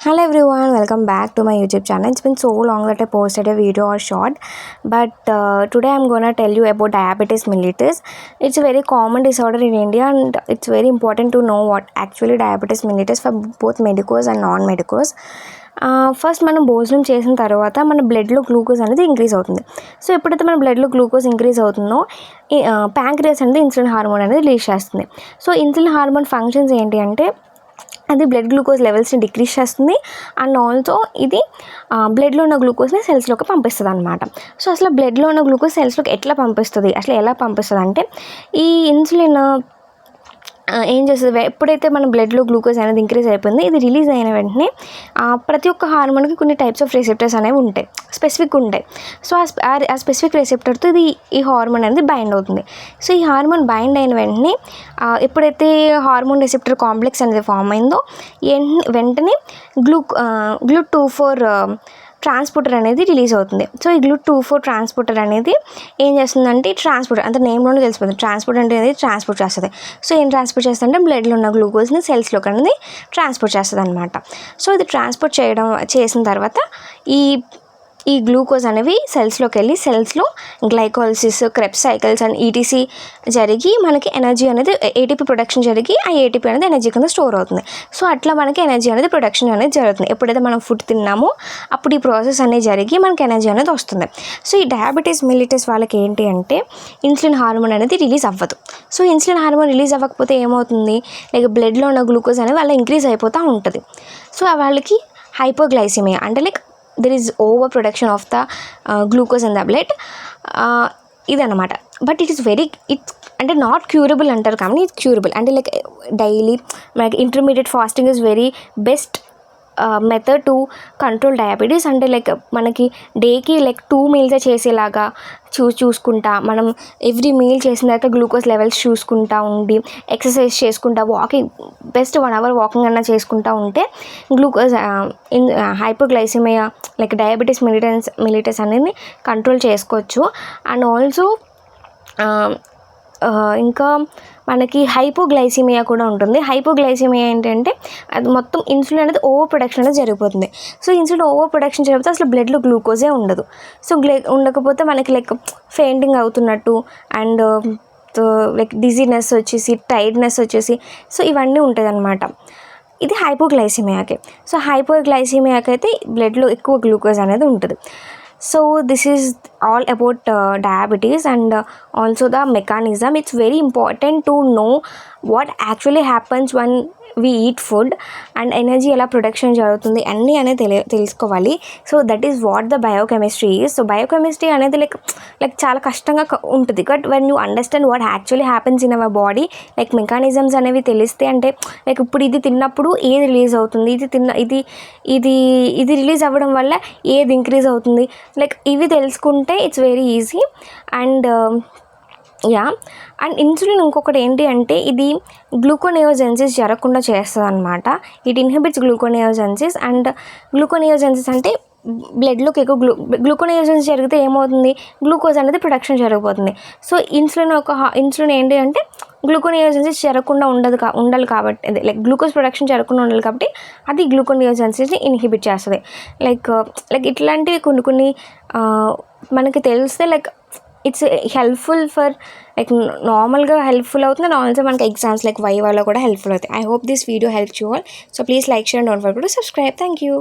Hello everyone, welcome back to my YouTube channel. It's been so long that I posted a video or short, but today I'm gonna tell you about diabetes mellitus. It's a very common disorder in India, and it's very important to know what actually diabetes mellitus for both medicos and non-medicos. First మనం భోజనం చేసిన తర్వాత మన బ్లడ్లో glucose అనేది increase అవుతుంది. So ఎప్పుడైతే మన బ్లడ్లో గ్లూకోజ్ ఇంక్రీజ్ అవుతుందో ప్యాంక్రియాస్ అనేది ఇన్సులిన్ హార్మోన్ అనేది రిలీజ్ చేస్తుంది. సో ఇన్సులిన్ హార్మోన్ ఫంక్షన్స్ ఏంటి అంటే అది బ్లడ్ గ్లూకోజ్ లెవెల్స్ని డిక్రీజ్ చేస్తుంది అండ్ ఆల్సో ఇది బ్లడ్లో ఉన్న గ్లూకోజ్ని సెల్స్లోకి పంపిస్తుంది అనమాట. సో అసలు బ్లడ్లో ఉన్న గ్లూకోజ్ సెల్స్లోకి ఎట్లా పంపిస్తుంది, అసలు ఎలా పంపిస్తుంది అంటే ఈ ఇన్సులిన్ ఏం చేస్తుంది, ఎప్పుడైతే మన బ్లడ్లో గ్లూకోజ్ అనేది ఇంక్రీజ్ అయిపోయింది, ఇది రిలీజ్ అయిన వెంటనే ప్రతి ఒక్క హార్మోన్కి కొన్ని టైప్స్ ఆఫ్ రిసెప్టర్స్ అనేవి ఉంటాయి, స్పెసిఫిక్ ఉంటాయి. సో ఆ స్పెసిఫిక్ రిసెప్టర్తో ఈ హార్మోన్ అనేది బైండ్ అవుతుంది. సో ఈ హార్మోన్ బైండ్ అయిన వెంటనే ఎప్పుడైతే హార్మోన్ రిసెప్టర్ కాంప్లెక్స్ అనేది ఫామ్ అయిందో వెంటనే GLUT24 ట్రాన్స్పోర్టర్ అనేది రిలీజ్ అవుతుంది. సో ఈ GLUT24 ట్రాన్స్పోర్టర్ అనేది ఏం చేస్తుందంటే ట్రాన్స్పోర్టర్ అంటే నేమ్లోనే తెలిసిపోతుంది. ట్రాన్స్పోర్ట్ అనేది ట్రాన్స్పోర్ట్ చేస్తుంది. సో ఏం ట్రాన్స్పోర్ట్ చేస్తుందంటే బ్లడ్లో ఉన్న గ్లూకోజ్ని సెల్స్లోకి అనేది ట్రాన్స్పోర్ట్ చేస్తుంది అనమాట. సో ఇది ట్రాన్స్పోర్ట్ చేసిన తర్వాత ఈ గ్లూకోజ్ అనేవి సెల్స్లోకి వెళ్ళి సెల్స్లో glycolysis, Krebs cycles and ETC జరిగి మనకి ఎనర్జీ అనేది ఏటీపీ ప్రొడక్షన్ జరిగి ఆ ఏటీపీ అనేది ఎనర్జీ కింద స్టోర్ అవుతుంది. సో అట్లా మనకి ఎనర్జీ అనేది ప్రొడక్షన్ అనేది జరుగుతుంది. ఎప్పుడైతే మనం ఫుడ్ తిన్నామో అప్పుడు ఈ ప్రాసెస్ అనేది జరిగి మనకి ఎనర్జీ అనేది వస్తుంది. సో ఈ డయాబెటీస్ మెల్లిటస్ వాళ్ళకి ఏంటి అంటే ఇన్సులిన్ హార్మోన్ అనేది రిలీజ్ అవ్వదు. సో ఇన్సులిన్ హార్మోన్ రిలీజ్ అవ్వకపోతే ఏమవుతుంది, లైక్ బ్లడ్లో ఉన్న గ్లూకోజ్ అనేది వాళ్ళ ఇంక్రీజ్ అయిపోతూ ఉంటుంది. సో వాళ్ళకి హైపోగ్లైసిమియా అంటే like there is overproduction of the glucose in the blood ఇదన్నమాట. బట్ ఇట్స్ అంటే నాట్ క్యూరబుల్ అంటారు కానీ ఇట్స్ క్యూరబుల్. అంటే లైక్ డైలీ మనకి intermediate fasting is very best method to control diabetes. అంటే లైక్ మనకి డేకి లైక్ 2 మీల్స్ చేసేలాగా చూసుకుంటా మనం ఎవ్రీ మీల్ చేసిన తర్వాత గ్లూకోజ్ లెవెల్స్ చూసుకుంటా ఉండి ఎక్సర్సైజ్ చేసుకుంటా వాకింగ్ బెస్ట్ 1 అవర్ వాకింగ్ అన్నా చేసుకుంటా ఉంటే glucose hypoglycaemia like diabetes mellitus అనేది కంట్రోల్ చేసుకోవచ్చు. అండ్ ఆల్సో ఇంకా మనకి హైపోగ్లైసిమియా కూడా ఉంటుంది. హైపోగ్లైసిమియా ఏంటంటే అది మొత్తం ఇన్సులిన్ అనేది ఓవర్ ప్రొడక్షన్ అనేది జరిగిపోతుంది. సో ఇన్సులిన్ ఓవర్ ప్రొడక్షన్ జరిగితే అసలు బ్లడ్లో గ్లూకోజే ఉండదు. సో ఉండకపోతే మనకి లైక్ ఫెయింటింగ్ అవుతున్నట్టు అండ్ లైక్ డిజీనెస్ వచ్చేసి టైర్డ్నెస్ వచ్చేసి సో ఇవన్నీ ఉంటుంది అనమాట. ఇది హైపోగ్లైసిమియాకి. సో హైపోగ్లైసిమియాకి అయితే బ్లడ్లో ఎక్కువ గ్లూకోజ్ అనేది ఉంటుంది. So this is all about diabetes and also the mechanism. It's very important to know what actually happens when we eat food and energy ఎలా ప్రొడక్షన్ జరుగుతుంది అన్నీ అనేది తెలుసుకోవాలి. So that is what the biochemistry is. So biochemistry అనేది like చాలా కష్టంగా ఉంటుంది. But when you understand what actually happens in our body like mechanisms అనేవి తెలిస్తే అంటే లైక్ ఇప్పుడు ఇది తిన్నప్పుడు ఏది రిలీజ్ అవుతుంది, ఇది రిలీజ్ అవ్వడం వల్ల ఏది ఇంక్రీజ్ అవుతుంది, లైక్ ఇవి తెలుసుకుంటే it's very easy. And and insulin ఇంకొకటి ఏంటి అంటే ఇది గ్లూకోనియోజెన్సిస్ జరగకుండా చేస్తుంది అనమాట. It inhibits gluconeogenesis. And gluconeogenesis అంటే బ్లడ్లోకి ఎక్కువ గ్లూకోనియోజెన్సిస్ జరిగితే ఏమవుతుంది, గ్లూకోజ్ అనేది ప్రొడక్షన్ జరిగిపోతుంది. సో ఇన్సులిన్ ఏంటి అంటే గ్లూకోనియోజెన్సిస్ జరగకుండా ఉండాలి కాబట్టి లైక్ గ్లూకోజ్ ప్రొడక్షన్ జరగకుండా ఉండాలి కాబట్టి అది గ్లూకోనియోజెన్సిస్ని ఇన్హిబిట్ చేస్తుంది. లైక్ ఇట్లాంటివి కొన్ని మనకి తెలిస్తే like it's helpful for like నార్మల్గా హెల్ప్ఫుల్ అవుతుంది అండ్ ఆల్సో మనకి ఎగ్జామ్స్ లైక్ వైవాలో కూడా హెల్ప్ఫుల్ అవుతాయి. I hope this video helps you all. So please like, share and don't forget to subscribe. Thank you.